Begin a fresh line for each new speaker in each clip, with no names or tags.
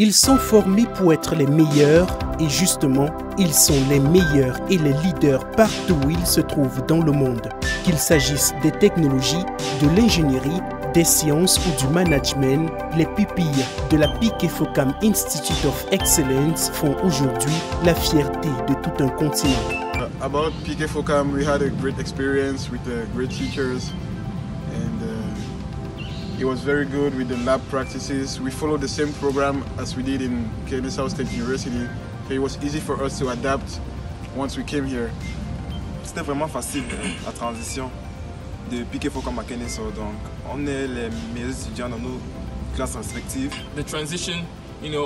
Ils sont formés pour être les meilleurs et justement, ils sont les meilleurs et les leaders partout où ils se trouvent dans le monde. Qu'il s'agisse des technologies, de l'ingénierie, des sciences ou du management, les pupilles de la Piquet Focam Institute of Excellence font aujourd'hui la fierté de tout un continent.
About Piquet Focam, we had a great experience with the great teachers, and it was very good with the lab practices. We followed the same program as we did in Kennesaw State University, so it was easy for us to adapt once we came here.
C'était vraiment facile la transition de Piquet Focam à Kennesaw, donc on est les meilleurs étudiants dans nos classes respectives.
The transition,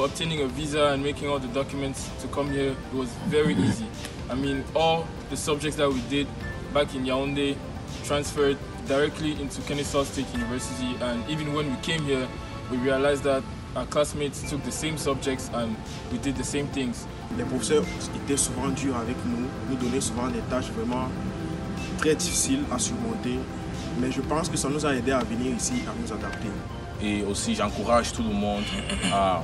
obtaining a visa and making all the documents to come here, it was very easy. I mean, all the subjects that we did back in Yaoundé transferred directly into Kennesaw State University, and even when we came here, we realized that our classmates took the same subjects and we did the same things.
Les professeurs étaient souvent durs avec nous donnaient souvent des tâches vraiment très difficiles à surmonter, mais je pense que ça nous a aidé à venir ici, à nous adapter.
Et aussi, j'encourage tout le monde à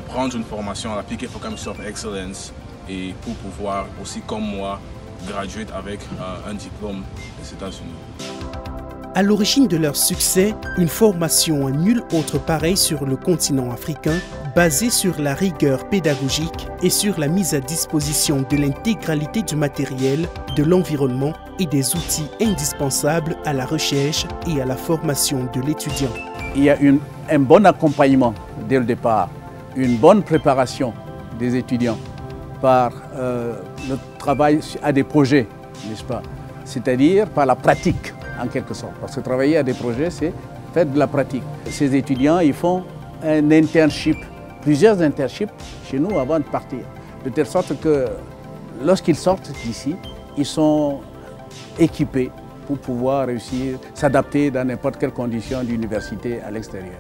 prendre une formation à la Piquet Focam Institute of Excellence et pour pouvoir aussi, comme moi, graduer avec un diplôme des États-Unis.
À l'origine de leur succès, une formation à nul autre pareil sur le continent africain, basée sur la rigueur pédagogique et sur la mise à disposition de l'intégralité du matériel, de l'environnement et des outils indispensables à la recherche et à la formation de l'étudiant.
Il y a un bon accompagnement dès le départ, une bonne préparation des étudiants par le travail à des projets, n'est-ce pas? C'est-à-dire par la pratique, en quelque sorte. Parce que travailler à des projets, c'est faire de la pratique. Ces étudiants, ils font un internship, plusieurs internships chez nous avant de partir. De telle sorte que lorsqu'ils sortent d'ici, ils sont équipés pour pouvoir réussir, s'adapter dans n'importe quelle condition d'université à l'extérieur.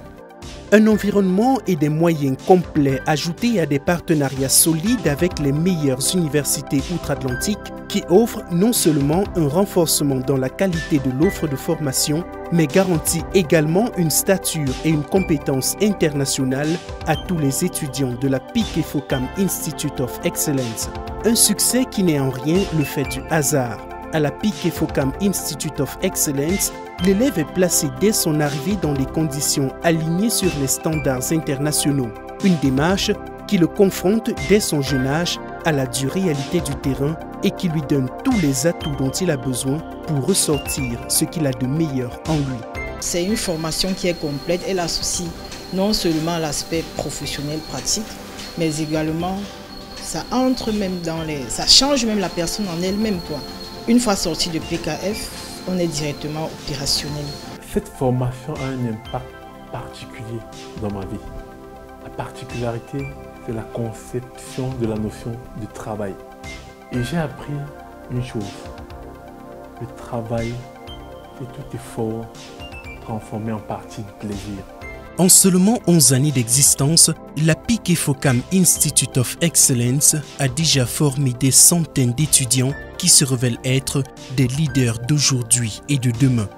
Un environnement et des moyens complets ajoutés à des partenariats solides avec les meilleures universités outre-Atlantique qui offrent non seulement un renforcement dans la qualité de l'offre de formation, mais garantit également une stature et une compétence internationale à tous les étudiants de la Piquet Focam Institute of Excellence. Un succès qui n'est en rien le fait du hasard. À la Piquet Focam Institute of Excellence, l'élève est placé dès son arrivée dans des conditions alignées sur les standards internationaux. Une démarche qui le confronte dès son jeune âge à la dure réalité du terrain et qui lui donne tous les atouts dont il a besoin pour ressortir ce qu'il a de meilleur en lui.
C'est une formation qui est complète. Elle associe non seulement l'aspect professionnel pratique, mais également ça change même la personne en elle-même, quoi. Une fois sorti de PKF, on est directement opérationnel.
Cette formation a un impact particulier dans ma vie. La particularité, c'est la conception de la notion de travail. Et j'ai appris une chose. Le travail, c'est tout effort transformé en partie de plaisir.
En seulement 11 années d'existence, la Piquet Focam Institute of Excellence a déjà formé des centaines d'étudiants qui se révèlent être des leaders d'aujourd'hui et de demain.